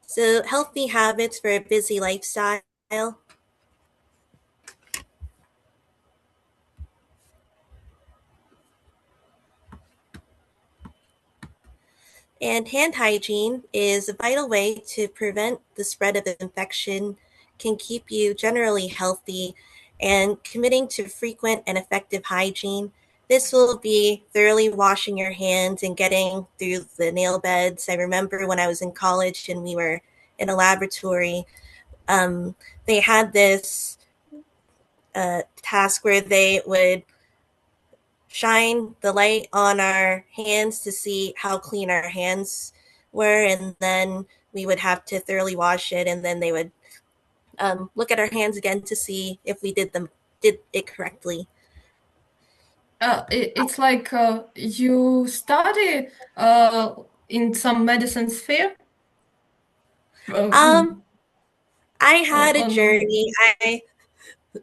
So, healthy habits for a busy lifestyle. And hand hygiene is a vital way to prevent the spread of infection, can keep you generally healthy, and committing to frequent and effective hygiene. This will be thoroughly washing your hands and getting through the nail beds. I remember when I was in college and we were in a laboratory, um, they had this task where they would shine the light on our hands to see how clean our hands were, and then we would have to thoroughly wash it, and then they would look at our hands again to see if we did it correctly. It's like you study in some medicine sphere. Um, Um, I had a or no? journey. I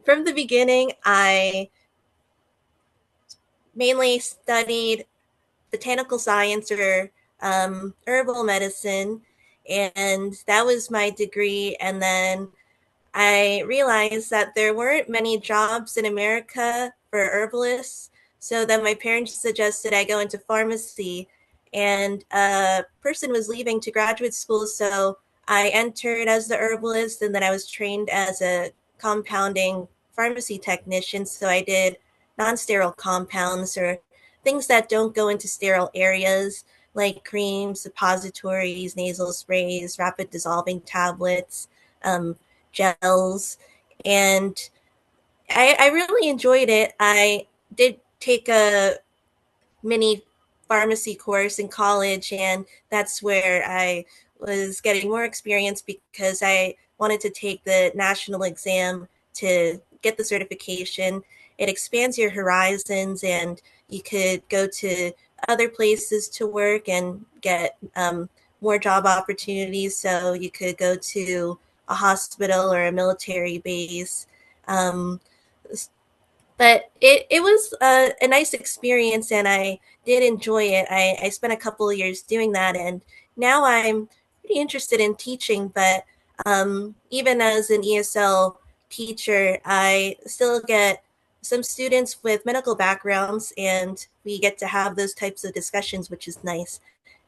From the beginning, I mainly studied botanical science or herbal medicine, and that was my degree. And then I realized that there weren't many jobs in America for herbalists. So then my parents suggested I go into pharmacy, and a person was leaving to graduate school. So I entered as the herbalist, and then I was trained as a compounding pharmacy technician. So I did non sterile compounds or things that don't go into sterile areas like creams, suppositories, nasal sprays, rapid dissolving tablets, um, gels, and I really enjoyed it. I did take a mini pharmacy course in college, and that's where I was getting more experience because I wanted to take the national exam to get the certification. It expands your horizons, and you could go to other places to work and get more job opportunities. So you could go to a hospital or a military base. Um, but it was a nice experience, and I did enjoy it. I spent a couple of years doing that, and now I'm pretty interested in teaching. But even as an ESL teacher, I still get some students with medical backgrounds, and we get to have those types of discussions, which is nice.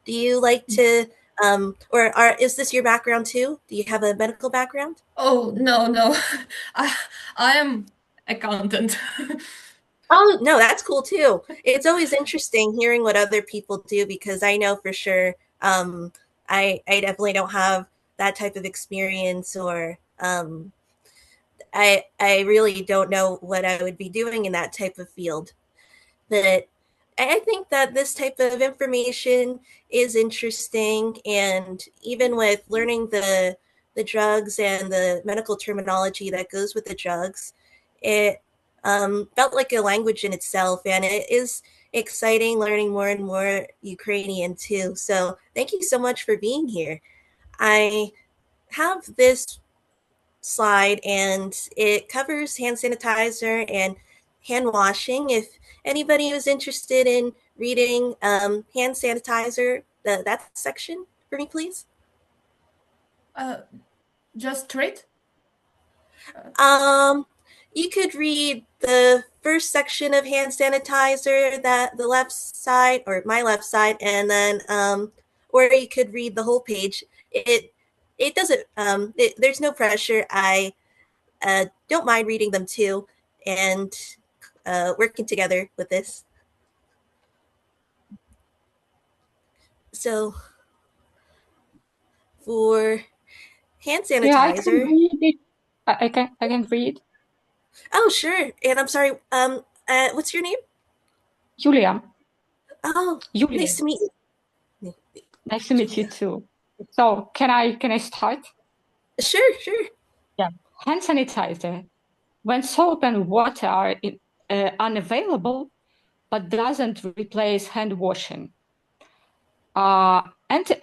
Do you like to, is this your background too? Do you have a medical background? Oh, no, no. I I am accountant. Oh, no, that's cool too. It's always interesting hearing what other people do because I know for sure I definitely don't have that type of experience or I really don't know what I would be doing in that type of field. But I think that this type of information is interesting, and even with learning the drugs and the medical terminology that goes with the drugs, it felt like a language in itself, and it is exciting learning more and more Ukrainian too. So thank you so much for being here. I have this slide, and it covers hand sanitizer and hand washing. If anybody was interested in reading hand sanitizer, that section for me, please. Uh, just read. Uh, Um, you could read the first section of hand sanitizer, that the left side or my left side, and then or you could read the whole page. It doesn't. There's no pressure. I don't mind reading them too, and working together with this. So for hand Yeah, I can sanitizer, read it. I can read. oh sure, and I'm sorry. What's your name? Julia. Oh, Julia. nice to meet you, Nice to meet you Julia. too. So can I start? Sure, sure. Yeah. Hand sanitizer. When soap and water are unavailable, but doesn't replace hand washing.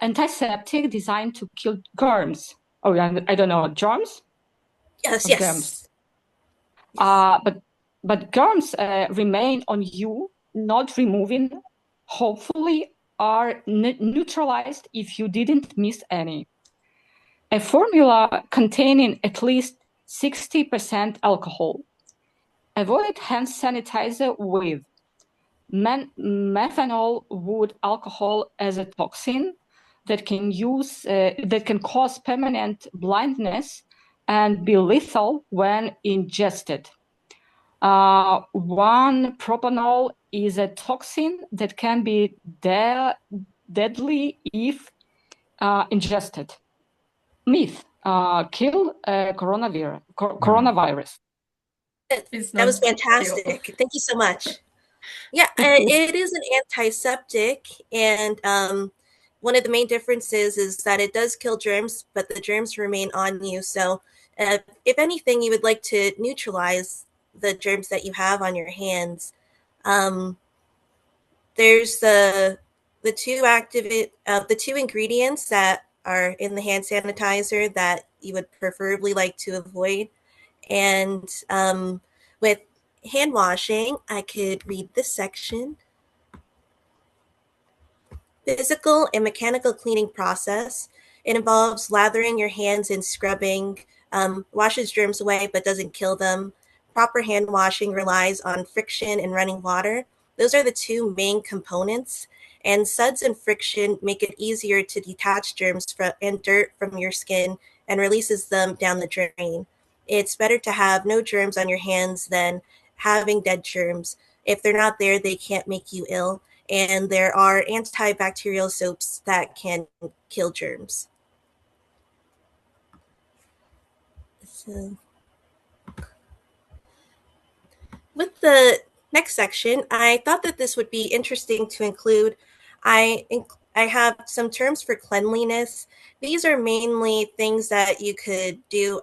Antiseptic designed to kill germs. Oh, yeah, I don't know, germs Yes, or germs. yes, yes. But germs remain on you, not removing. Hopefully, are neutralized if you didn't miss any. a formula containing at least 60% alcohol. Avoid hand sanitizer with methanol wood alcohol as a toxin that can cause permanent blindness and be lethal when ingested. 1-propanol is a toxin that can be deadly if ingested. Myth: kill coronavirus. It's That was not kill. fantastic. Thank you so much. Yeah, it is an antiseptic, and one of the main differences is that it does kill germs, but the germs remain on you. So, if anything, you would like to neutralize the germs that you have on your hands. Um, there's the two ingredients that are in the hand sanitizer that you would preferably like to avoid. And with hand washing, I could read this section. Physical and mechanical cleaning process. It involves lathering your hands and scrubbing, washes germs away but doesn't kill them. Proper hand washing relies on friction and running water. Those are the two main components. And suds and friction make it easier to detach germs and dirt from your skin and releases them down the drain. It's better to have no germs on your hands than having dead germs. If they're not there, they can't make you ill, and there are antibacterial soaps that can kill germs. So, with the next section, I thought that this would be interesting to include. I have some terms for cleanliness. These are mainly things that you could do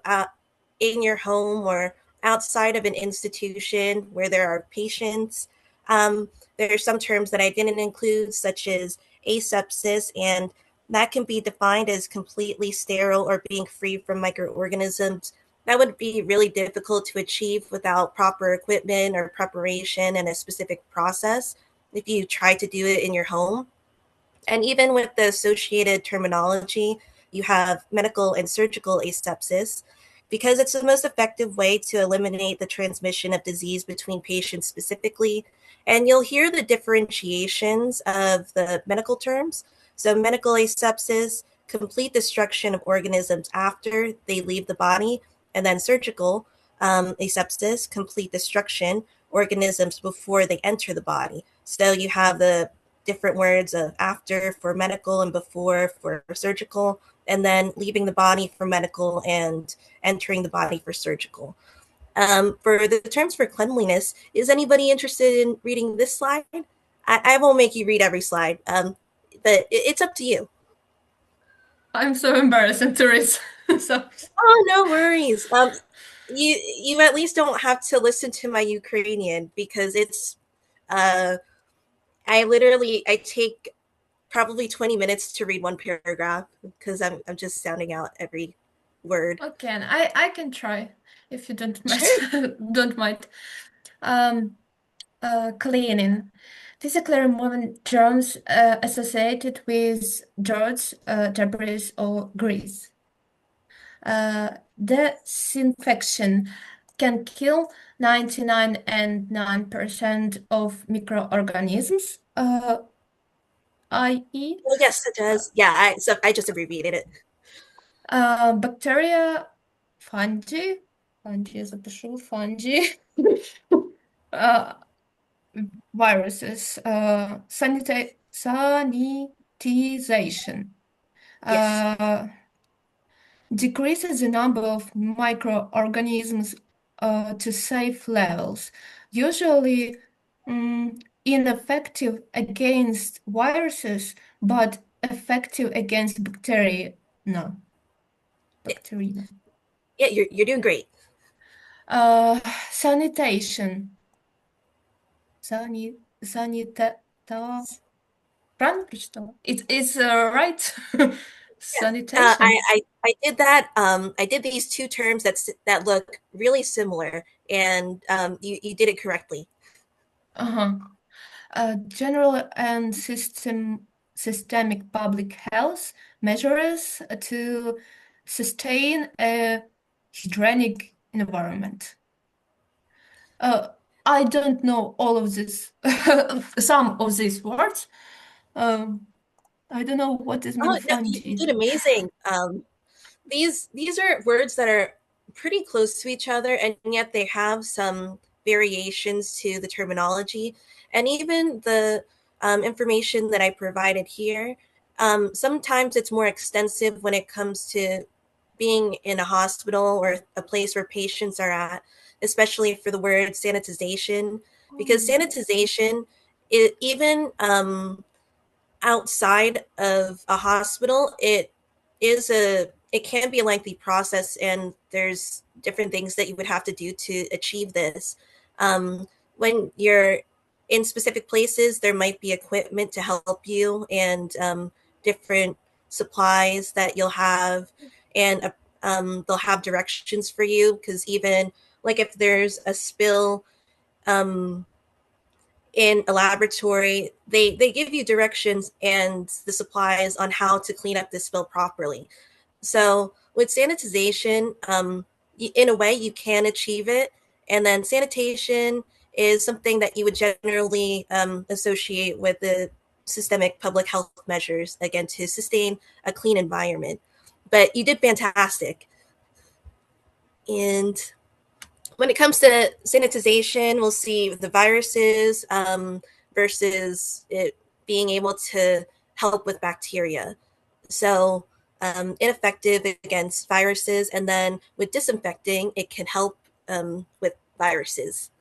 in your home or outside of an institution where there are patients. There are some terms that I didn't include, such as asepsis, and that can be defined as completely sterile or being free from microorganisms. That would be really difficult to achieve without proper equipment or preparation and a specific process if you try to do it in your home. And even with the associated terminology, you have medical and surgical asepsis because it's the most effective way to eliminate the transmission of disease between patients specifically. And you'll hear the differentiations of the medical terms. So, medical asepsis, complete destruction of organisms after they leave the body, and then surgical asepsis, complete destruction organisms before they enter the body. So you have the different words of after for medical and before for surgical, and then leaving the body for medical and entering the body for surgical. For the terms for cleanliness, is anybody interested in reading this slide? I won't make you read every slide, but it's up to you. I'm so embarrassed to read. So Oh, no worries. You at least don't have to listen to my Ukrainian because it's uh, I take probably 20 minutes to read one paragraph because I'm just sounding out every word. okay, I can try if you don't mind. Sure. Don't mind. Um, Cleaning. Physically removing germs associated with dirt, debris, or grease. Disinfection can kill 99.9% of microorganisms, i.e., Well, yes, it does. Yeah, I just abbreviated it. bacteria, fungi, запишу, fungi, viruses, sanitization. Yes. Decreases the number of microorganisms to safe levels, usually ineffective against viruses, but effective against bacteria. No, Yeah, bacteria. yeah, you're doing great. Sanitation. Санита... Правильно прочитала? It's right. Yeah. I, Sanitation. I I did that. I did these two terms that look really similar, and you did it correctly. Uh-huh. General and systemic public health measures to sustain a hygienic environment. I don't know all of this, some of these words. Um, I don't know what is mean Oh no, you did fungi. amazing. These are words that are pretty close to each other, and yet they have some variations to the terminology, and even the information that I provided here. Sometimes it's more extensive when it comes to being in a hospital or a place where patients are at, especially for the word sanitization, because sanitization, even outside of a hospital, it can be a lengthy process, and there's different things that you would have to do to achieve this. When you're in specific places, there might be equipment to help you, and different supplies that you'll have, and they'll have directions for you, because even like if there's a spill um, in a laboratory, they give you directions and the supplies on how to clean up the spill properly. So with sanitization, in a way, you can achieve it. And then sanitation is something that you would generally associate with the systemic public health measures, again, to sustain a clean environment. But you did fantastic. And when it comes to sanitization, we'll see the viruses versus it being able to help with bacteria. So ineffective against viruses, and then with disinfecting, it can help with viruses.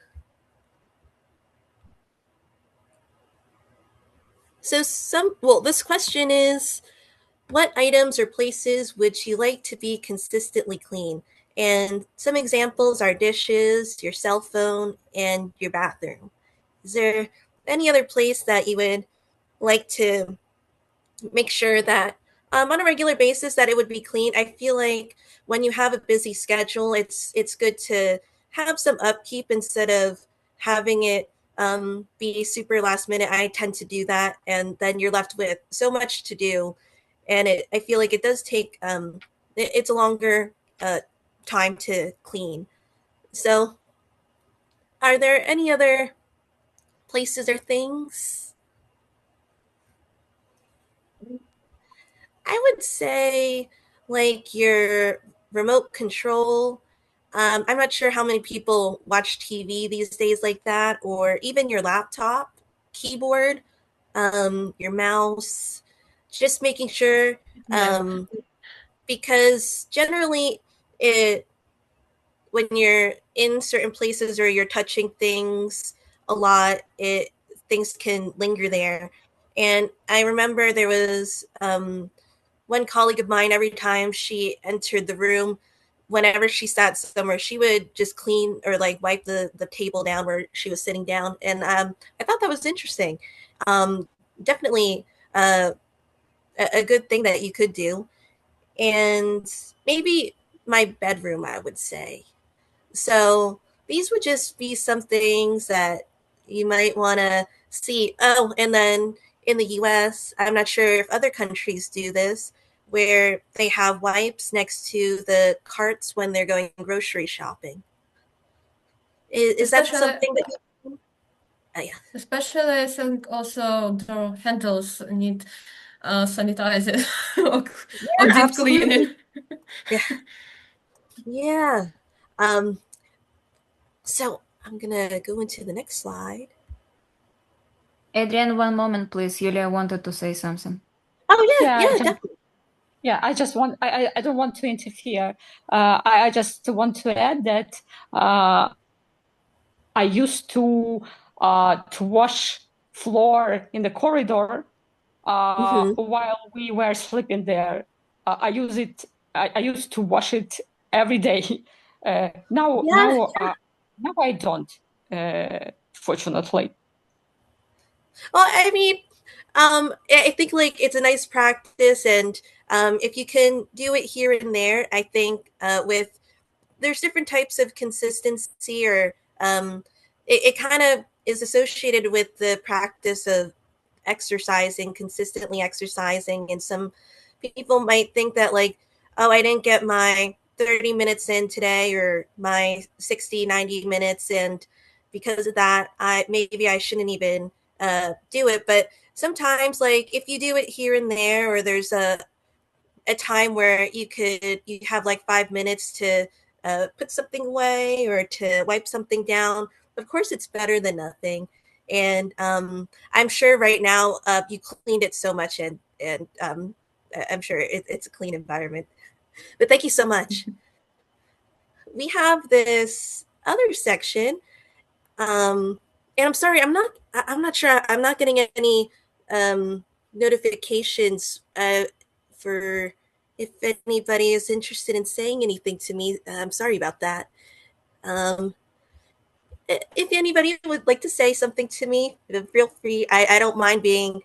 So this question is, what items or places would you like to be consistently clean? And some examples are dishes, your cell phone, and your bathroom. Is there any other place that you would like to make sure that on a regular basis that it would be clean? I feel like when you have a busy schedule, it's good to have some upkeep instead of having it be super last minute. I tend to do that, and then you're left with so much to do, and I feel like it does take it's a longer time to clean. So, are there any other places or things? I would say like your remote control. I'm not sure how many people watch TV these days like that, or even your laptop, keyboard, your mouse, just making sure, Yeah. um, because generally it when you're in certain places or you're touching things a lot, it things can linger there. And I remember there was one colleague of mine, every time she entered the room, whenever she sat somewhere, she would just clean or like wipe the table down where she was sitting down. And I thought that was interesting. Um, Definitely a good thing that you could do. And maybe my bedroom, I would say. So these would just be some things that you might want to see. Oh, and then in the US, I'm not sure if other countries do this, where they have wipes next to the carts when they're going grocery shopping. Is that Especially, something that you? Oh, yeah. especially I think also the handles need sanitizer or, or Yeah, deep cleaning. absolutely. Yeah. Yeah. Um, so I'm gonna go into the next slide. Adrienne, one moment, please. Yulia wanted to say something. Oh yeah, Yeah, yeah, just definitely. yeah. I don't want to interfere. I just want to add that I used to wash floor in the corridor Mm-hmm. while we were sleeping there. I use it. I used to wash it every day. Now, Yeah. now I don't. Fortunately. Well, I mean, I think like it's a nice practice, and if you can do it here and there, I think with there's different types of consistency, or it kind of is associated with the practice of exercising, consistently exercising, and some people might think that like oh, I didn't get my 30 minutes in today or my 60, 90 minutes. And because of that, maybe I shouldn't even do it. But sometimes, like, if you do it here and there, or there's a time where you have like 5 minutes to put something away or to wipe something down. Of course, it's better than nothing. And I'm sure right now you cleaned it so much, and I'm sure it's a clean environment. But thank you so much. We have this other section, and I'm sorry, I'm not sure. I'm not getting any notifications for if anybody is interested in saying anything to me. I'm sorry about that. Um, if anybody would like to say something to me, feel free. I don't mind being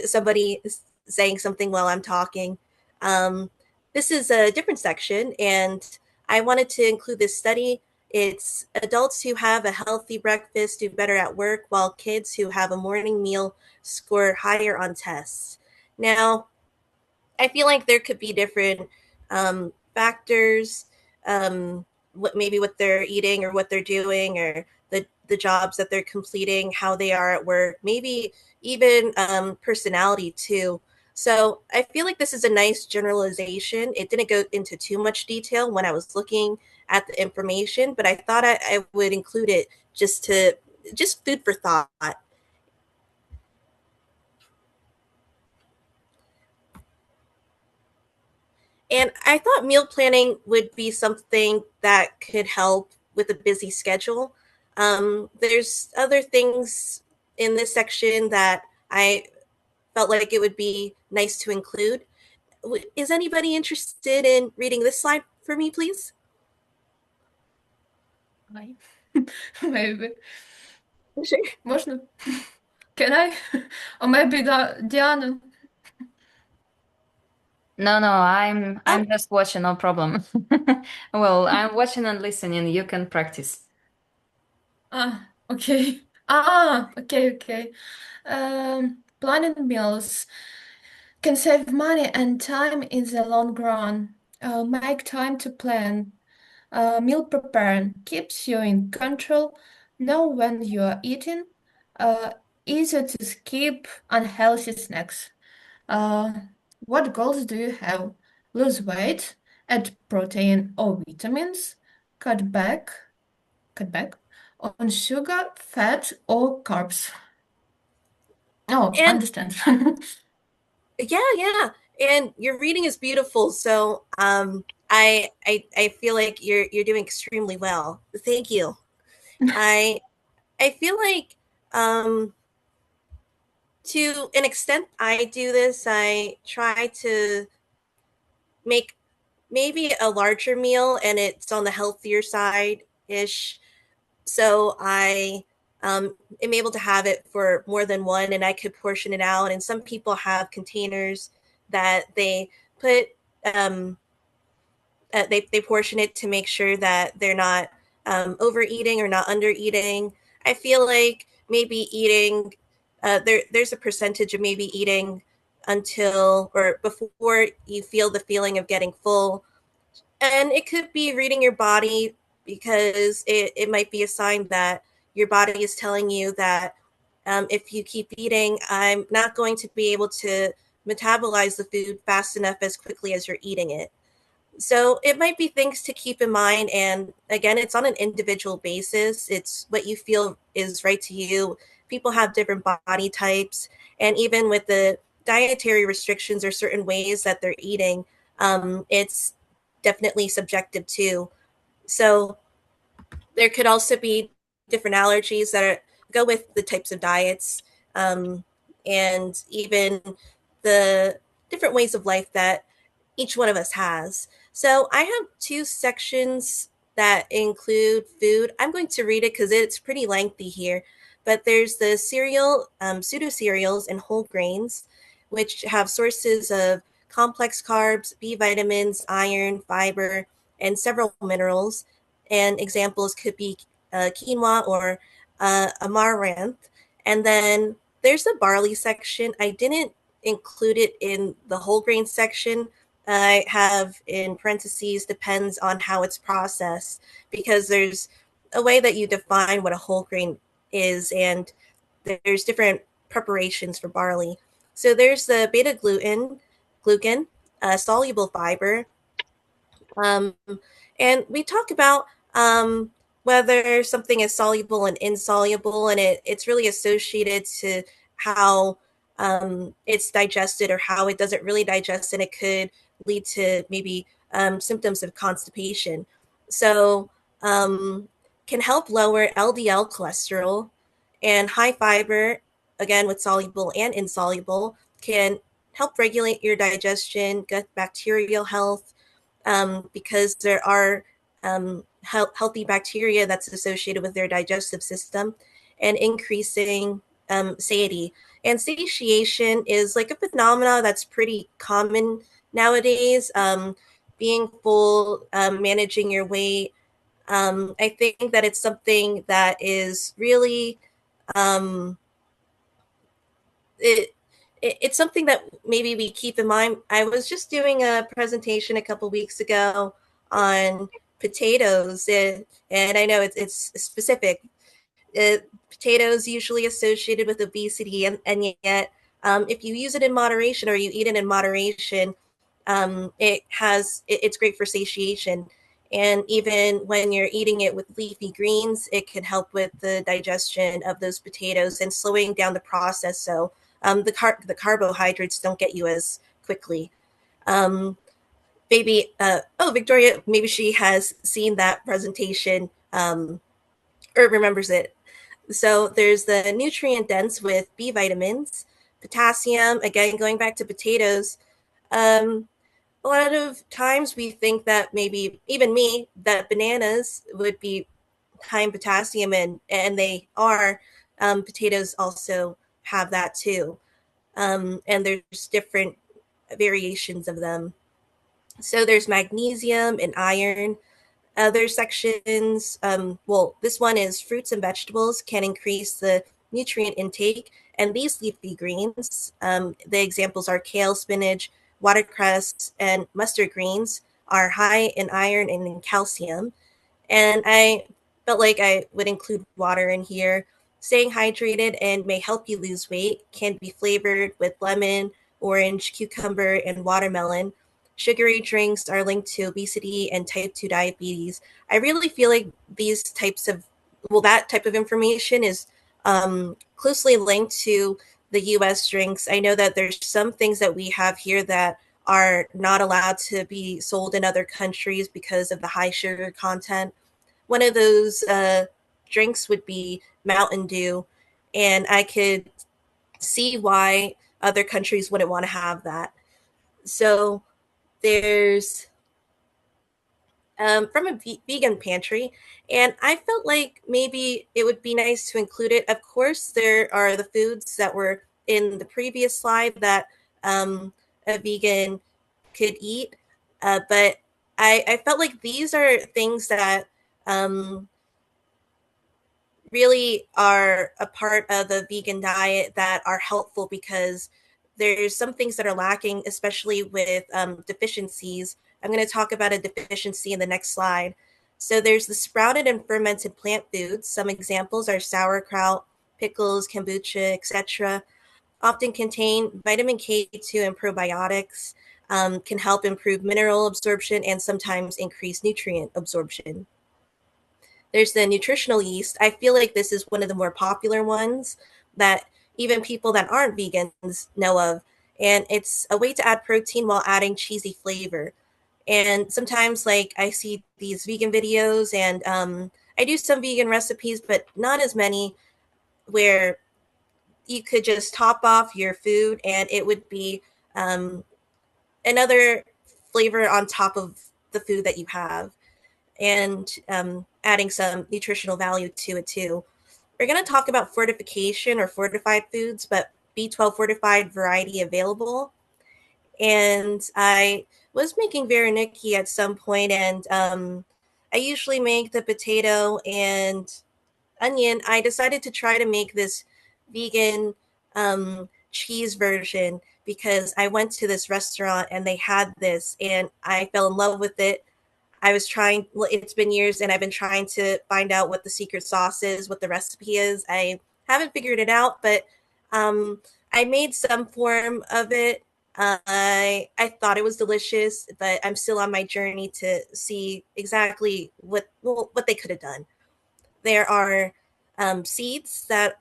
somebody saying something while I'm talking. Um, this is a different section, and I wanted to include this study. It's adults who have a healthy breakfast do better at work, while kids who have a morning meal score higher on tests. Now, I feel like there could be different factors, what they're eating or what they're doing, or the jobs that they're completing, how they are at work, maybe even personality too. So I feel like this is a nice generalization. It didn't go into too much detail when I was looking at the information, but I thought I would include it just food for thought. And I thought meal planning would be something that could help with a busy schedule. There's other things in this section that I felt like it would be nice to include. Is anybody interested in reading this slide for me, please? Maybe. Sure. Можно? Can I? Or maybe Diana? No, no, I'm Oh, I'm just watching, no problem. Well, I'm watching and listening. You can practice. Okay. Okay. Planning meals can save money and time in the long run. Make time to plan. Meal preparing keeps you in control. Know when you are eating. Uh, Easy to skip unhealthy snacks. Uh, what goals do you have? Lose weight, add protein or vitamins, cut back, cut back on sugar, fat, or carbs. Oh, and understand. yeah. And your reading is beautiful. So I feel like you're doing extremely well. Thank you. I I feel like to an extent I do this. I try to make maybe a larger meal and it's on the healthier side ish. So I am able to have it for more than one and I could portion it out. And some people have containers that they put um, they portion it to make sure that they're not overeating or not under eating. I feel like maybe eating there's a percentage of maybe eating until or before you feel the feeling of getting full, and it could be reading your body because it might be a sign that your body is telling you that if you keep eating, I'm not going to be able to metabolize the food fast enough as quickly as you're eating it. So it might be things to keep in mind. And again, it's on an individual basis. It's what you feel is right to you. People have different body types. And even with the dietary restrictions or certain ways that they're eating, it's definitely subjective too. So there could also be different allergies go with the types of diets, um, and even the different ways of life that each one of us has. So I have two sections that include food. I'm going to read it because it's pretty lengthy here. But there's the cereal, pseudo cereals, and whole grains, which have sources of complex carbs, B vitamins, iron, fiber, and several minerals. And examples could be quinoa or amaranth. And then there's the barley section. I didn't include it in the whole grain section I have in parentheses depends on how it's processed, because there's a way that you define what a whole grain is, and there's different preparations for barley. So there's the beta glucan, soluble fiber, um, and we talk about whether something is soluble and insoluble, and it's really associated to how it's digested or how it doesn't really digest, and it could lead to maybe symptoms of constipation. So, can help lower LDL cholesterol, and high fiber, again with soluble and insoluble, can help regulate your digestion, gut bacterial health, because there are healthy bacteria that's associated with their digestive system, and increasing satiety. And satiation is like a phenomena that's pretty common nowadays. Being full, managing your weight. I think that it's something that is really um, it, it's something that maybe we keep in mind. I was just doing a presentation a couple weeks ago on potatoes, and I know it's specific. Potatoes usually associated with obesity, and yet if you use it in moderation or you eat it in moderation, it's great for satiation. And even when you're eating it with leafy greens, it can help with the digestion of those potatoes and slowing down the process, so the carbohydrates don't get you as quickly. Um, maybe Victoria, maybe she has seen that presentation, or remembers it. So there's the nutrient dense with B vitamins, potassium. Again, going back to potatoes, um, a lot of times we think that, maybe even me, that bananas would be high in potassium, and they are. Potatoes also have that too, and there's different variations of them. So there's magnesium and iron. Other sections, this one is fruits and vegetables can increase the nutrient intake, and these leafy greens, the examples are kale, spinach, watercress, and mustard greens, are high in iron and in calcium. And I felt like I would include water in here. Staying hydrated and may help you lose weight, can be flavored with lemon, orange, cucumber, and watermelon. Sugary drinks are linked to obesity and type 2 diabetes. I really feel like that type of information is closely linked to the US drinks. I know that there's some things that we have here that are not allowed to be sold in other countries because of the high sugar content. One of those drinks would be Mountain Dew, and I could see why other countries wouldn't want to have that. So there's from a vegan pantry, and I felt like maybe it would be nice to include it. Of course, there are the foods that were in the previous slide that a vegan could eat, but I felt like these are things that um, really are a part of the vegan diet that are helpful, because there's some things that are lacking, especially with deficiencies. I'm going to talk about a deficiency in the next slide. So there's the sprouted and fermented plant foods. Some examples are sauerkraut, pickles, kombucha, etc. Often contain vitamin K2 and probiotics, can help improve mineral absorption and sometimes increase nutrient absorption. There's the nutritional yeast. I feel like this is one of the more popular ones that even people that aren't vegans know of. And it's a way to add protein while adding cheesy flavor. And sometimes, like, I see these vegan videos, and I do some vegan recipes, but not as many, where you could just top off your food and it would be um, another flavor on top of the food that you have, and adding some nutritional value to it too. We're going to talk about fortification or fortified foods, but B12 fortified variety available. And I was making veroniki at some point, and I usually make the potato and onion. I decided to try to make this vegan cheese version because I went to this restaurant and they had this and I fell in love with it. I was trying, well, it's been years and I've been trying to find out what the secret sauce is, what the recipe is. I haven't figured it out, but I made some form of it. I thought it was delicious, but I'm still on my journey to see exactly what they could have done. There are seeds that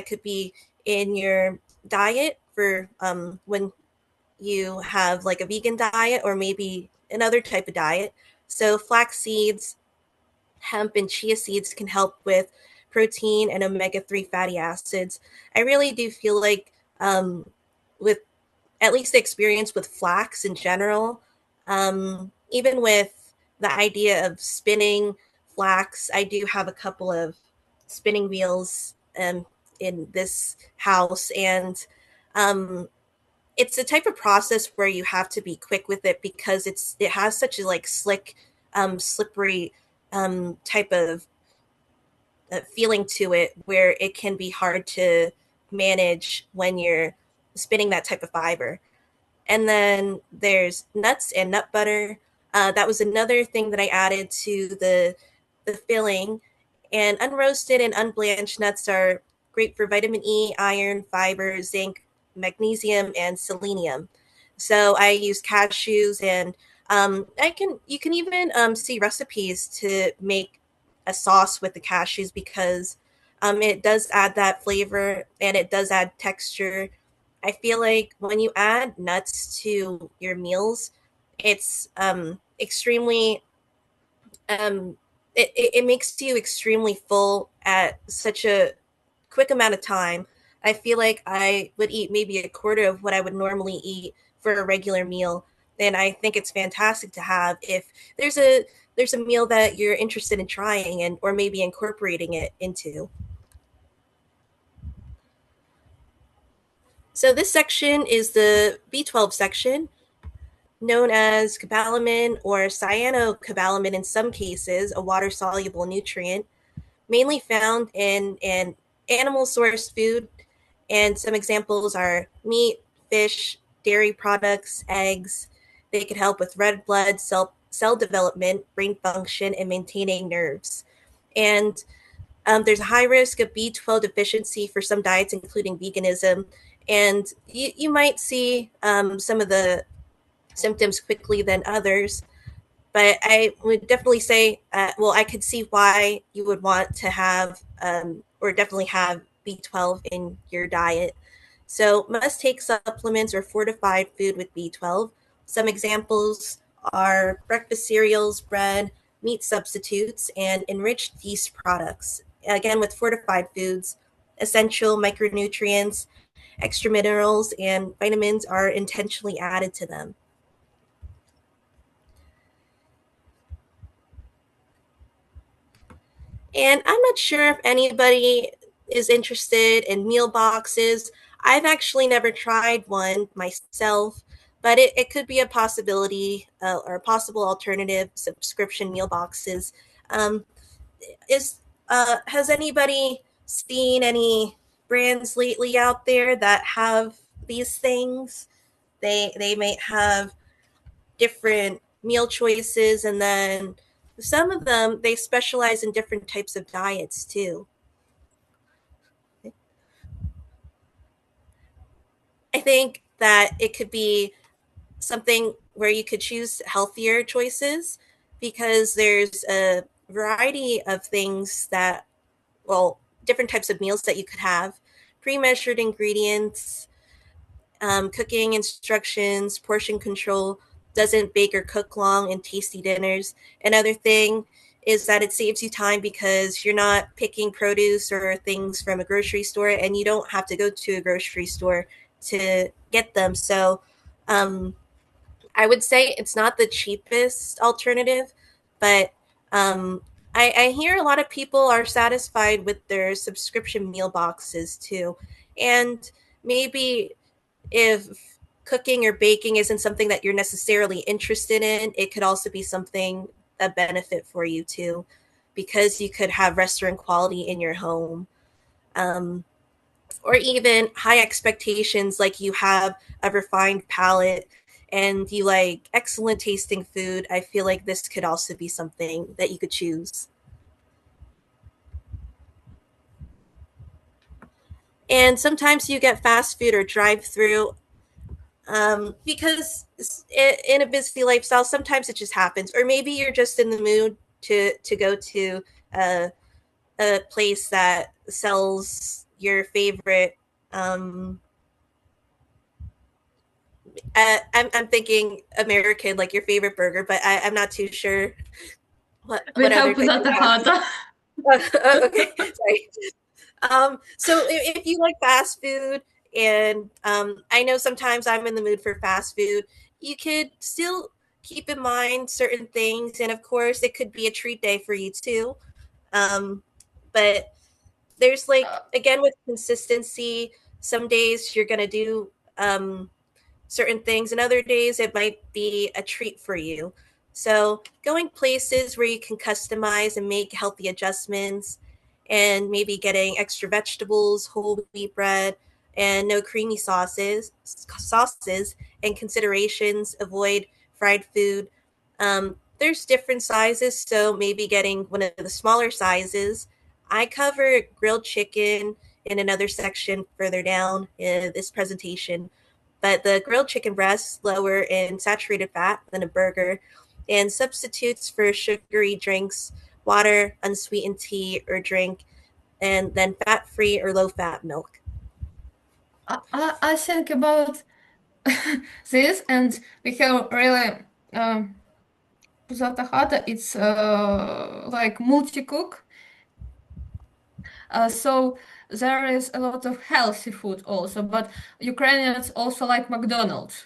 could be in your diet for when you have like a vegan diet or maybe another type of diet. So flax seeds, hemp, and chia seeds can help with protein and omega-3 fatty acids. I really do feel like with at least the experience with flax in general, even with the idea of spinning flax, I do have a couple of spinning wheels in this house, and um, it's a type of process where you have to be quick with it because it has such a like slick, slippery type of feeling to it where it can be hard to manage when you're spinning that type of fiber. And then there's nuts and nut butter. That was another thing that I added to the filling. And unroasted and unblanched nuts are great for vitamin E, iron, fiber, zinc, magnesium, and selenium. So I use cashews, and you can even see recipes to make a sauce with the cashews because it does add that flavor and it does add texture. I feel like when you add nuts to your meals, it's extremely it makes you extremely full at such a quick amount of time. I feel like I would eat maybe a quarter of what I would normally eat for a regular meal. And I think it's fantastic to have if there's a meal that you're interested in trying and or maybe incorporating it into. So this section is the B12 section, known as cobalamin or cyanocobalamin in some cases, a water-soluble nutrient, mainly found in an animal-sourced food. And some examples are meat, fish, dairy products, eggs. They can help with red blood cell development, brain function, and maintaining nerves. And there's a high risk of B12 deficiency for some diets, including veganism. And you might see some of the symptoms quickly than others. But I would definitely say, well, I could see why you would want to have or definitely have B12 in your diet. So, must take supplements or fortified food with B12. Some examples are breakfast cereals, bread, meat substitutes, and enriched yeast products. Again, with fortified foods, essential micronutrients, extra minerals, and vitamins are intentionally added to them. And I'm not sure if anybody is interested in meal boxes. I've actually never tried one myself, but it could be a possibility or a possible alternative subscription meal boxes. Um, is Has anybody seen any brands lately out there that have these things? They may have different meal choices, and then some of them they specialize in different types of diets too. I think that it could be something where you could choose healthier choices because there's a variety of things that, well, different types of meals that you could have, pre-measured ingredients, cooking instructions, portion control, doesn't bake or cook long and tasty dinners. Another thing is that it saves you time because you're not picking produce or things from a grocery store and you don't have to go to a grocery store to get them. So I would say it's not the cheapest alternative, but um, I hear a lot of people are satisfied with their subscription meal boxes too. And maybe if cooking or baking isn't something that you're necessarily interested in, it could also be something a benefit for you too, because you could have restaurant quality in your home. Um, or even high expectations, like you have a refined palate and you like excellent tasting food, I feel like this could also be something that you could choose. And sometimes you get fast food or drive through, because in a busy lifestyle, sometimes it just happens. Or maybe you're just in the mood to go to a, a place that sells your favorite. I'm thinking American, like your favorite burger, but I'm not too sure We what have other type of Puzata fast. Hata. Okay, sorry. So if you like fast food, and I know sometimes I'm in the mood for fast food, you could still keep in mind certain things, and of course, it could be a treat day for you too. Um, but there's like again with consistency, some days you're gonna do certain things, and other days it might be a treat for you. So, going places where you can customize and make healthy adjustments, and maybe getting extra vegetables, whole wheat bread, and no creamy sauces, and considerations. Avoid fried food. There's different sizes, so maybe getting one of the smaller sizes. I cover grilled chicken in another section further down in this presentation, but the grilled chicken breasts lower in saturated fat than a burger, and substitutes for sugary drinks, water, unsweetened tea or drink, and then fat free or low fat milk. I think about this, and we have really Puzata Hata. It's like multi-cook. So there is a lot of healthy food also, but Ukrainians also like McDonald's.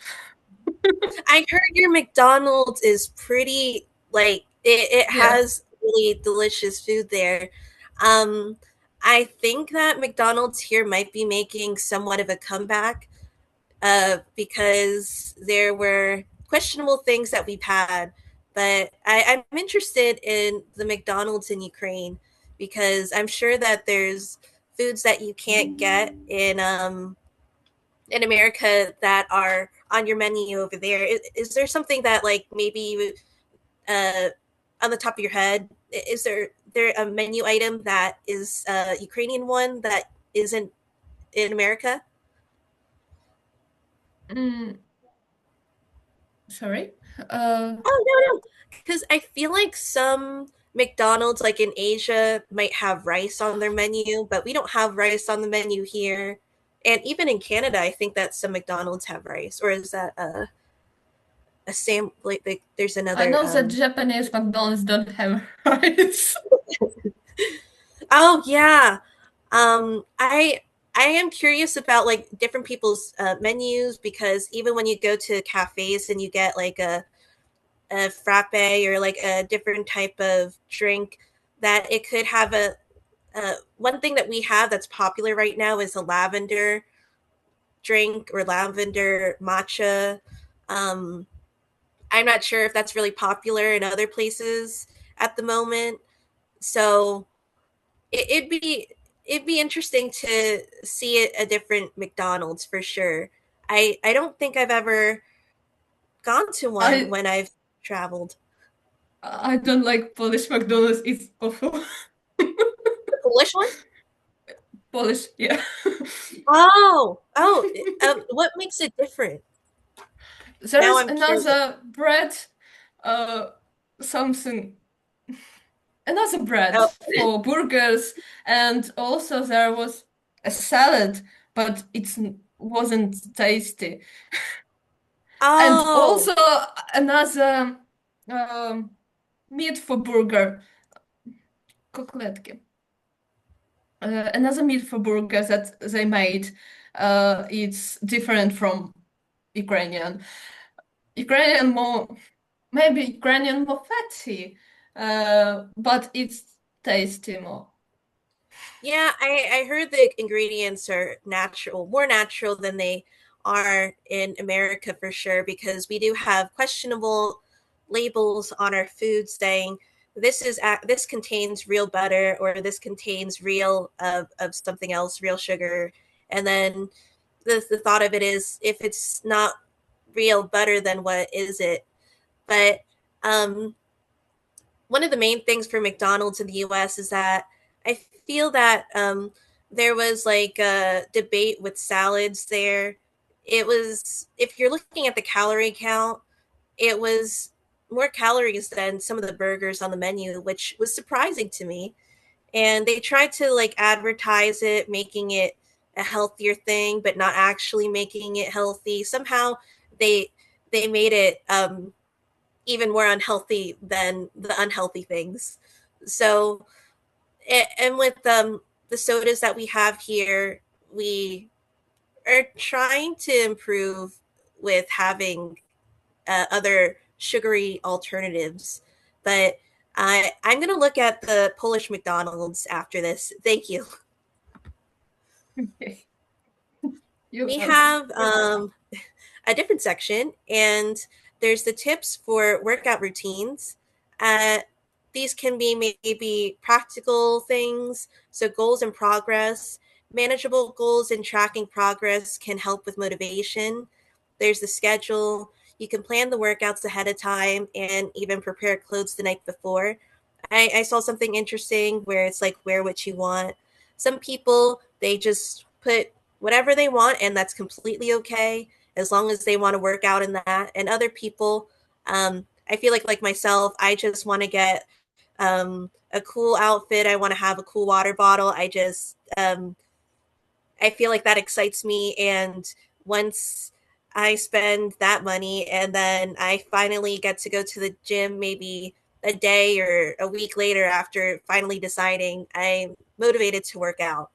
I heard your McDonald's is pretty like it Yeah, has really delicious food there. Um, I think that McDonald's here might be making somewhat of a comeback, because there were questionable things that we've had. But I'm interested in the McDonald's in Ukraine, because I'm sure that there's foods that you can't get in America that are on your menu over there. Is there something that like maybe you, uh, on the top of your head, is there a menu item that is a Ukrainian one that isn't in America? mm, sorry. Oh no, because I feel like some McDonald's, like in Asia, might have rice on their menu, but we don't have rice on the menu here. And even in Canada, I think that some McDonald's have rice, or is that a same like there's I another know that Japanese McDonald's don't have rice. Oh yeah. I am curious about like different people's menus, because even when you go to cafes and you get like a frappe or like a different type of drink, that it could have a one thing that we have that's popular right now is a lavender drink or lavender matcha. Um, I'm not sure if that's really popular in other places at the moment. So it'd be interesting to see a different McDonald's for sure. I don't think I've ever gone to one I when I've traveled. I don't like Polish McDonald's. It's awful. The Polish one? Polish, yeah. What makes it different? There Now is I'm curious. another bread, uh, something, another bread Oh, for burgers, and also there was a salad, but wasn't tasty. And oh, also another um, meat for burger, котлетки. Another meat for burger that they made. It's different from Ukrainian. Ukrainian more, maybe Ukrainian more fatty, but it's tasty more. yeah. I heard the ingredients are natural, more natural than they are in America for sure, because we do have questionable labels on our food saying this contains real butter, or this contains real of something else, real sugar, And then the thought of it is, if it's not real butter, then what is it? But one of the main things for McDonald's in the US is that I feel that there was like a debate with salads there. It was, if you're looking at the calorie count, it was more calories than some of the burgers on the menu, which was surprising to me. And they tried to like advertise it, making it a healthier thing, but not actually making it healthy. Somehow they they made it even more unhealthy than the unhealthy things. So, and with the sodas that we have here, we are trying to improve with having other sugary alternatives. But I'm going to look at the Polish McDonald's after this. Thank you. Okay. You're We welcome. have a different section, and there's the tips for workout routines. Uh, these can be maybe practical things, so goals and progress. Manageable goals and tracking progress can help with motivation. There's the schedule. You can plan the workouts ahead of time and even prepare clothes the night before. I saw something interesting where it's like wear what you want. Some people, they just put whatever they want, and that's completely okay as long as they want to work out in that. And other people, I feel like myself, I just want to get a cool outfit. I want to have a cool water bottle. I feel like that excites me. And once I spend that money and then I finally get to go to the gym maybe a day or a week later after finally deciding, I'm motivated to work out.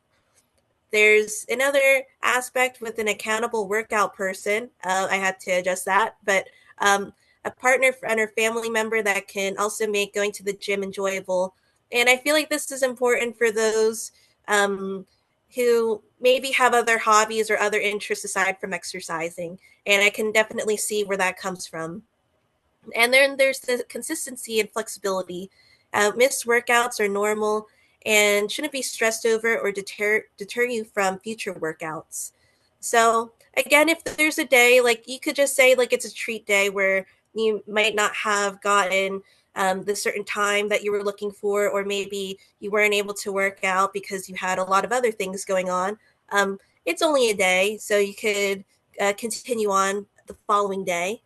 There's another aspect with an accountable workout person. I had to adjust that, but a partner and or family member that can also make going to the gym enjoyable. And I feel like this is important for those um, who maybe have other hobbies or other interests aside from exercising. And I can definitely see where that comes from. And then there's the consistency and flexibility. Missed workouts are normal and shouldn't be stressed over or deter you from future workouts. So again, if there's a day, like you could just say like it's a treat day where you might not have gotten the certain time that you were looking for, or maybe you weren't able to work out because you had a lot of other things going on. It's only a day, so you could continue on the following day.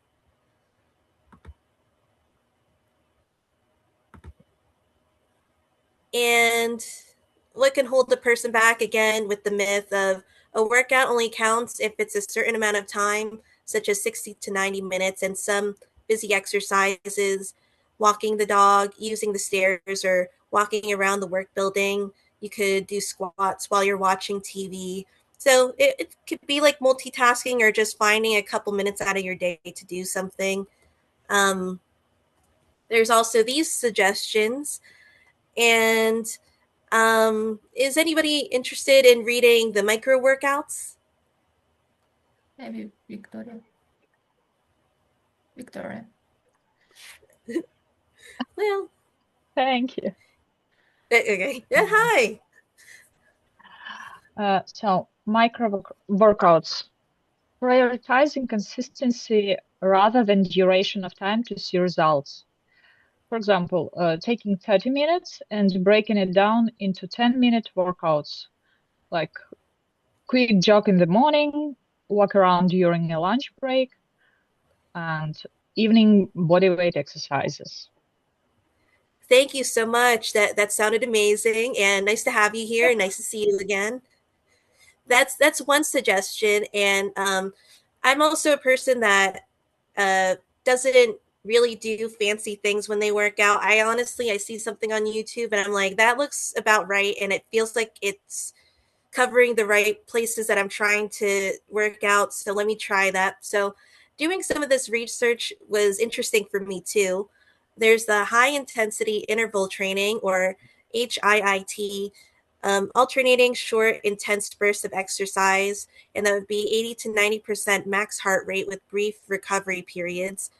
And what can hold the person back, again with the myth of a workout only counts if it's a certain amount of time, such as 60 to 90 minutes, and some busy exercises, walking the dog, using the stairs, or walking around the work building. You could do squats while you're watching TV. So it could be like multitasking or just finding a couple minutes out of your day to do something. Um, there's also these suggestions. And is anybody interested in reading the micro workouts? Maybe Victoria. Victoria. Well, Thank you. okay. Yeah, hi. So micro workouts, prioritizing consistency rather than duration of time to see results. For example, taking 30 minutes and breaking it down into 10-minute workouts, like quick jog in the morning, walk around during a lunch break, and evening bodyweight exercises. Thank you so much. That sounded amazing, and nice to have you here, and nice to see you again. That's one suggestion, and I'm also a person that uh, doesn't really do fancy things when they work out. I see something on YouTube and I'm like, that looks about right, and it feels like it's covering the right places that I'm trying to work out. So let me try that. So doing some of this research was interesting for me too. There's the high intensity interval training, or HIIT, alternating short, intense bursts of exercise, and that would be 80 to 90% max heart rate with brief recovery periods.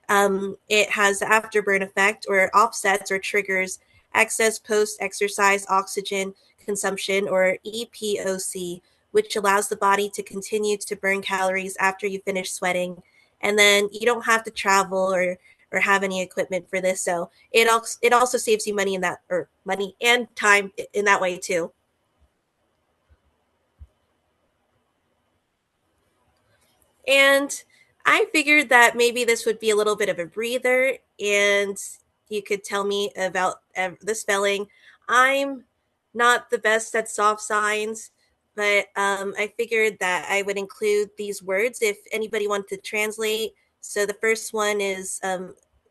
It has the afterburn effect, or offsets or triggers excess post exercise oxygen consumption, or EPOC, which allows the body to continue to burn calories after you finish sweating. And then you don't have to travel or have any equipment for this. So it also saves you money in that, or money and time in that way too. And I figured that maybe this would be a little bit of a breather, and you could tell me about the spelling. I'm not the best at soft signs, but I figured that I would include these words if anybody wanted to translate. So the first one is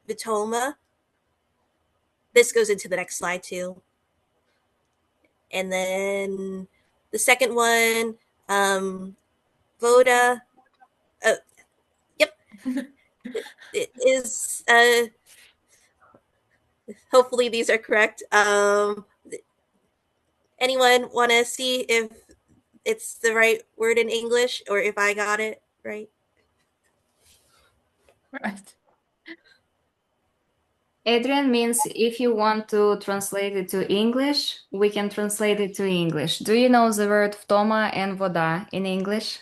Vitoma. This goes into the next slide too. And then the second one, Voda. Uh, yep, it is. Hopefully these are correct. Anyone want to see if it's the right word in English or if I got it right? Right. Adrienne means if you want to translate it to English, we can translate it to English. Do you know the word vtoma and voda in English?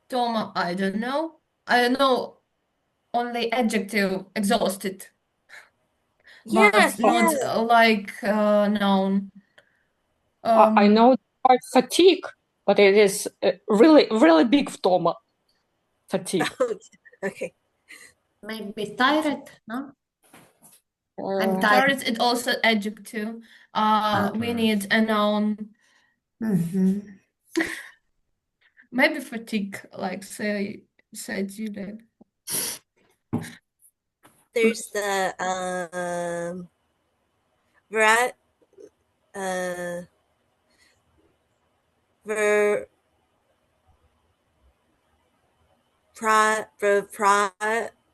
Toma, I don't know. I know only adjective exhausted, but Yes, not yes. like noun. I know part fatigue, but it is really, really big vtoma. Fatigue. Okay. Maybe tired, no? I'm Uh, tired. Tired is also adjective. We Okay. need a noun. Mhm. Maybe fatigue, like said Julia. There's the Virat ver pra ver pra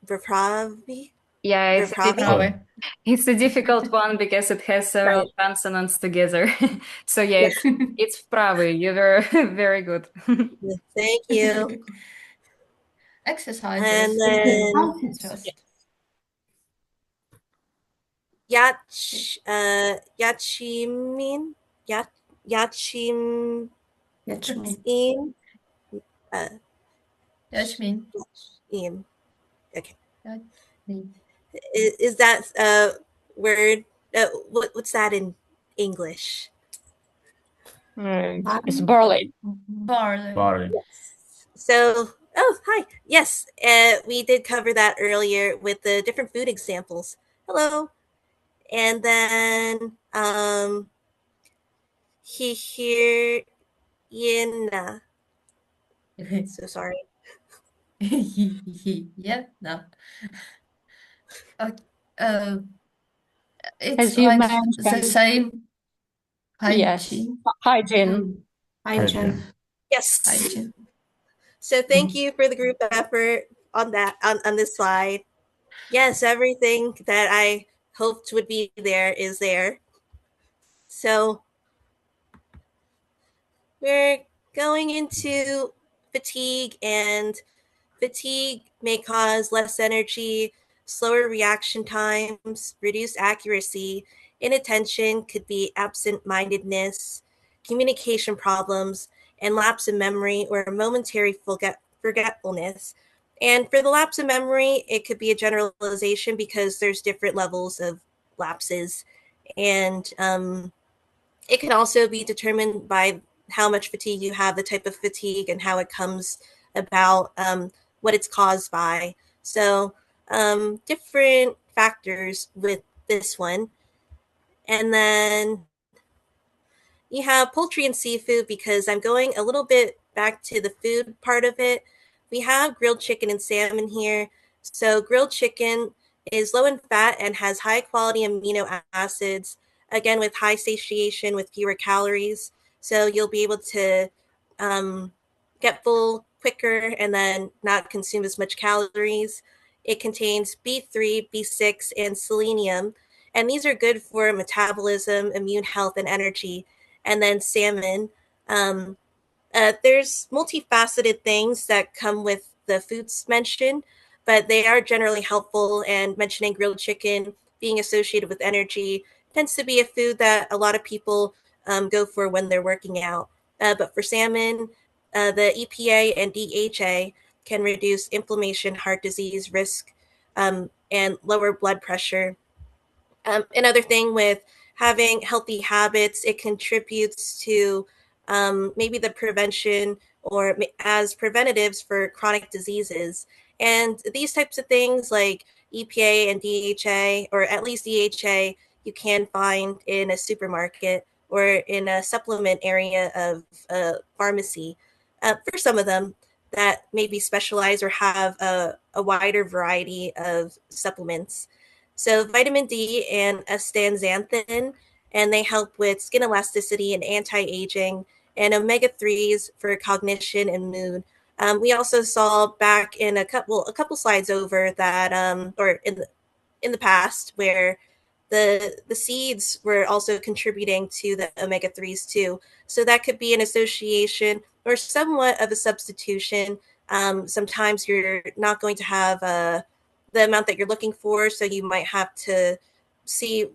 verpravi Yeah, verpravi. it's a difficult one because it has several Right. consonants together. So yeah, Yeah. it's вправо. You were very good. Thank you. And Exercises. then Just Yachimin Yachim Yachmin. uh Yasmin. Yachim. Okay. Yasmin. Is that word what's that in English? it's barley. Barley. Barley. So, oh, hi. Yes, we did cover that earlier with the different food examples. Hello. And then he here Yena. So sorry. Yeah, no. Uh, it's As you like the mentioned, same yes, hygiene. hygiene. Hygiene. Yes. Hygiene. So thank you for the group effort on that on this slide. Yes, everything that I hoped would be there is there. So we're going into fatigue, and fatigue may cause less energy, slower reaction times, reduced accuracy. Inattention could be absent mindedness, communication problems, and lapse in memory or momentary forgetfulness. And for the lapse in memory, it could be a generalization because there's different levels of lapses. And it can also be determined by how much fatigue you have, the type of fatigue, and how it comes about, what it's caused by. So, different factors with this one. And then you have poultry and seafood because I'm going a little bit back to the food part of it. We have grilled chicken and salmon here. So, grilled chicken is low in fat and has high quality amino acids, again, with high satiation with fewer calories. So, you'll be able to get full quicker and then not consume as much calories. It contains B3, B6, and selenium. And these are good for metabolism, immune health, and energy. And then salmon. There's multifaceted things that come with the foods mentioned, but they are generally helpful. And mentioning grilled chicken being associated with energy tends to be a food that a lot of people go for when they're working out. but for salmon, the EPA and DHA can reduce inflammation, heart disease risk, and lower blood pressure. Another thing with having healthy habits, it contributes to maybe the prevention or as preventatives for chronic diseases. And these types of things like EPA and DHA, or at least DHA, you can find in a supermarket or in a supplement area of a pharmacy. For some of them that maybe specialize or have a wider variety of supplements. So vitamin D and astaxanthin, and they help with skin elasticity and anti-aging, and omega 3s for cognition and mood. We also saw back in a couple slides over that, or in the past, where the seeds were also contributing to the omega 3s too. So that could be an association or somewhat of a substitution. Sometimes you're not going to have the amount that you're looking for, so you might have to see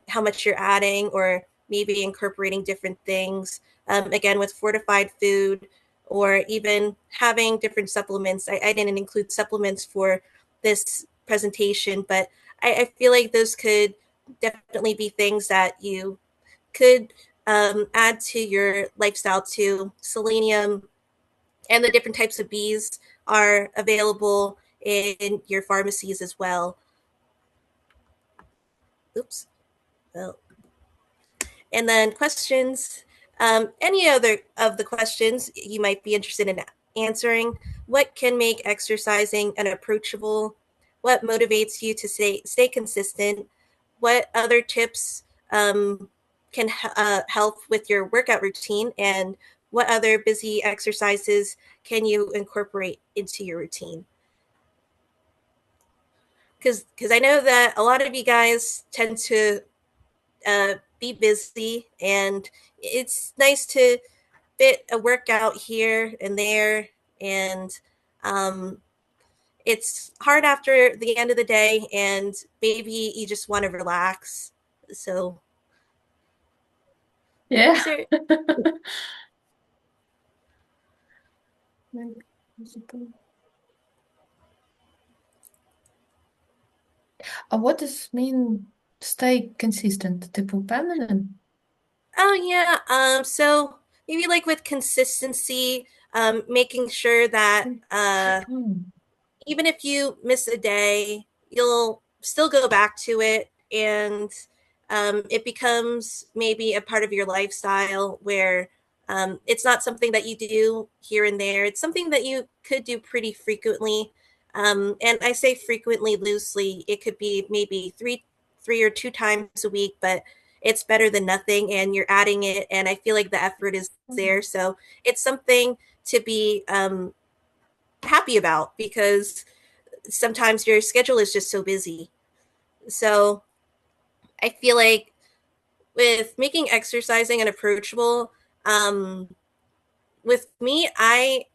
how much you're adding, or maybe incorporating different things. Again, with fortified food, or even having different supplements. I didn't include supplements for this presentation, but I feel like those could definitely be things that you could add to your lifestyle too. Selenium and the different types of bees are available in your pharmacies as well. Oops. Well, and then questions. Any other of the questions you might be interested in answering? What can make exercising unapproachable? What motivates you to stay consistent? What other tips can help with your workout routine? And what other busy exercises can you incorporate into your routine? Because I know that a lot of you guys tend to be busy, and it's nice to fit a workout here and there, and um, it's hard after the end of the day, and maybe you just want to relax. So, Yeah. is there? What does mean stay consistent? Типу впевнений? Oh yeah. So maybe like with consistency, making sure that even if you miss a day, you'll still go back to it, and it becomes maybe a part of your lifestyle where it's not something that you do here and there. It's something that you could do pretty frequently. And I say frequently loosely. It could be maybe three or two times a week, but it's better than nothing. And you're adding it, and I feel like the effort is there. So it's something to be happy about, because sometimes your schedule is just so busy. So I feel like with making exercising unapproachable, with me, I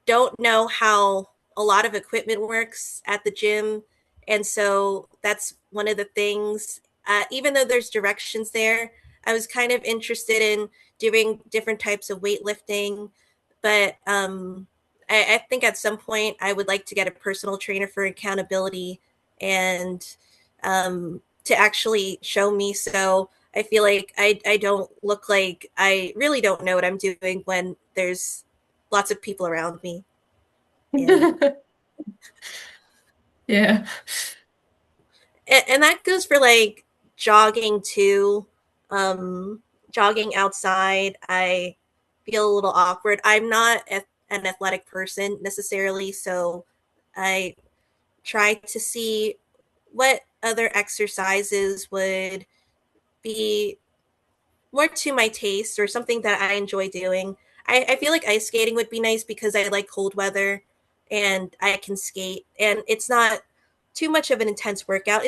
don't know how a lot of equipment works at the gym. And so that's one of the things, even though there's directions there, I was kind of interested in doing different types of weightlifting. But I think at some point I would like to get a personal trainer for accountability, and to actually show me. So I feel like I don't look like I really don't know what I'm doing when there's lots of people around me. And Yeah. and that goes for like jogging too. Jogging outside, I feel a little awkward. I'm not an athletic person necessarily, so I try to see what other exercises would be more to my taste, or something that I enjoy doing. I feel like ice skating would be nice because I like cold weather and I can skate, and it's not too much of an intense workout.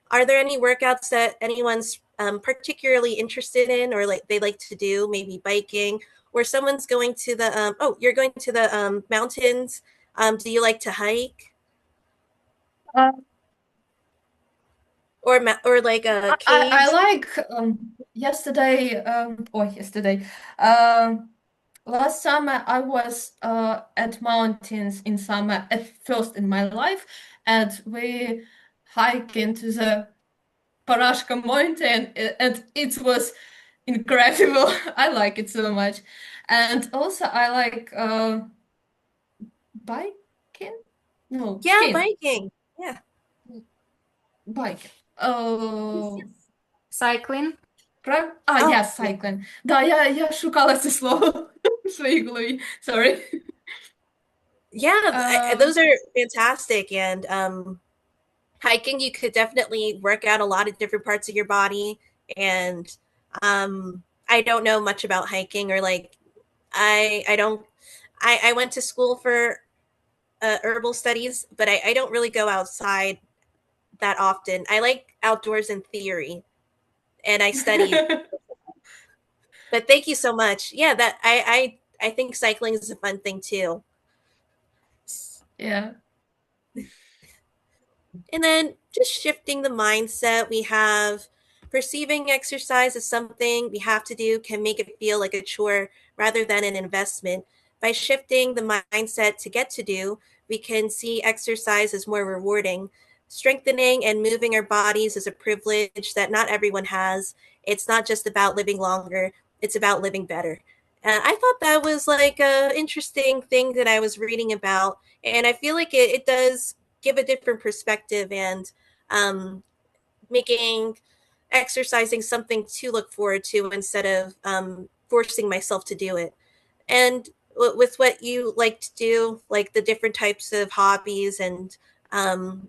Are there any workouts that anyone's particularly interested in, or like they like to do, maybe biking, or someone's going to the you're going to the mountains. Do you like to hike, Uh, or like I caves? like yesterday or yesterday. Last summer, I was at mountains in summer at first in my life, and we hiked into the Parashka mountain, and it was incredible. I like it so much. And also, I like biking? No, Yeah, skiing. biking. Yeah. Bike. Cycling? Oh, Yes, cycling. Да, я шукала це слово в своїй голові. Sorry. yeah. Um, Those are fantastic. And hiking, you could definitely work out a lot of different parts of your body. And I don't know much about hiking, or like I don't. I went to school for herbal studies, but I don't really go outside that often. I like outdoors in theory, and I study. But thank you so much. Yeah, that I think cycling is a fun thing too. yeah. And then just shifting the mindset, we have perceiving exercise as something we have to do can make it feel like a chore rather than an investment. By shifting the mindset to get to do, we can see exercise as more rewarding. Strengthening and moving our bodies is a privilege that not everyone has. It's not just about living longer, it's about living better. I thought that was like a interesting thing that I was reading about, and I feel like it does give a different perspective, and um, making exercising something to look forward to instead of forcing myself to do it. And with what you like to do, like the different types of hobbies and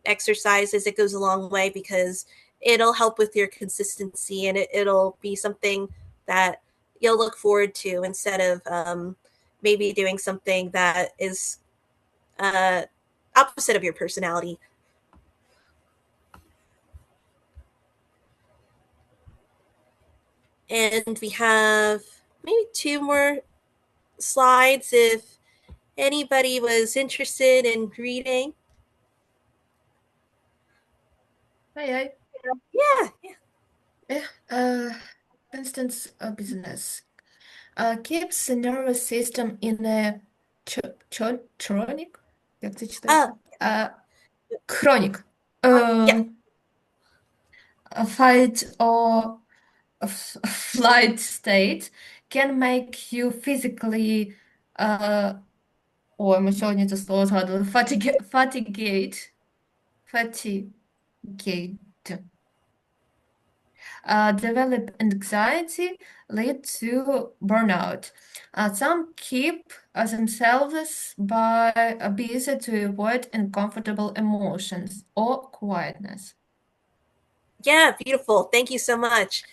exercises, it goes a long way because it'll help with your consistency, and it'll be something that you'll look forward to instead of maybe doing something that is uh, opposite of your personality. And we have maybe two more slides if anybody was interested in reading. Hey. Yeah, yeah. Yeah. For instance, a business keeps the nervous system in a chronic, як це читається? Chronic. Yeah, A fight or flight state can make you physically ой, ми сьогодні це слово згадували. Fatigate. Develop anxiety, lead to burnout. Some keep themselves busy to avoid uncomfortable emotions or quietness. yeah, beautiful. Thank you so much.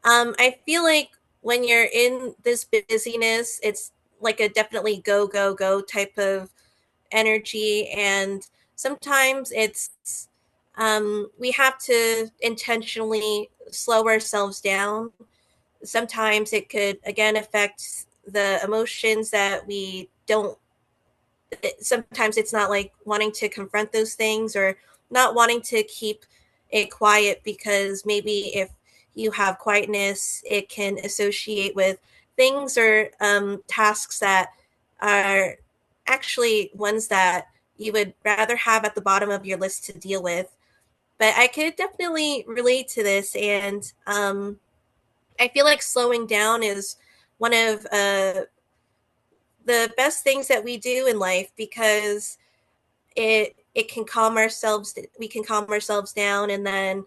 I feel like when you're in this busyness, it's like a definitely go, go, go type of energy. And sometimes we have to intentionally slow ourselves down. Sometimes it could, again, affect the emotions that we don't. Sometimes it's not like wanting to confront those things, or not wanting to keep it quiet, because maybe if you have quietness, it can associate with things or tasks that are actually ones that you would rather have at the bottom of your list to deal with. But I could definitely relate to this, and I feel like slowing down is one of the best things that we do in life, because it can calm ourselves. We can calm ourselves down, and then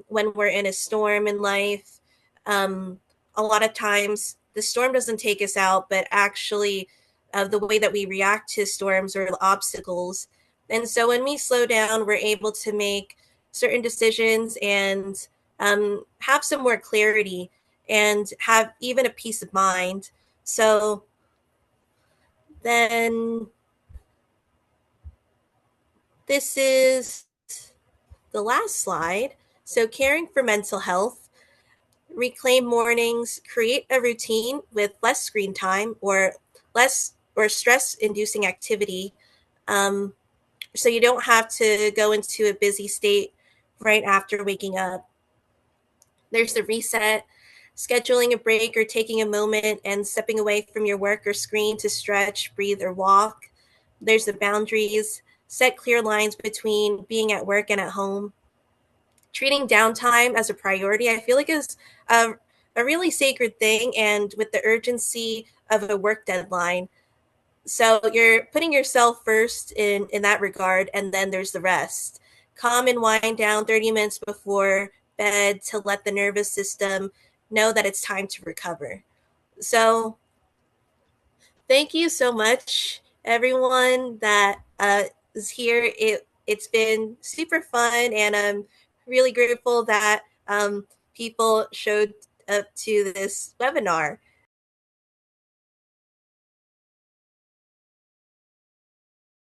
when we're in a storm in life, um, a lot of times the storm doesn't take us out, but actually the way that we react to storms or obstacles. And so when we slow down, we're able to make certain decisions and have some more clarity and have even a peace of mind. So then this is the last slide. So, caring for mental health, reclaim mornings, create a routine with less screen time or less or stress inducing activity. Um, so, you don't have to go into a busy state right after waking up. There's the reset. scheduling a break or taking a moment and stepping away from your work or screen to stretch, breathe, or walk. There's the boundaries. Set clear lines between being at work and at home. Treating downtime as a priority, I feel like is a really sacred thing, and with the urgency of a work deadline. So you're putting yourself first in that regard, and then there's the rest. Calm and wind down 30 minutes before bed to let the nervous system know that it's time to recover. So thank you so much, everyone that is here. It's been super fun, and I'm really grateful that people showed up to this webinar.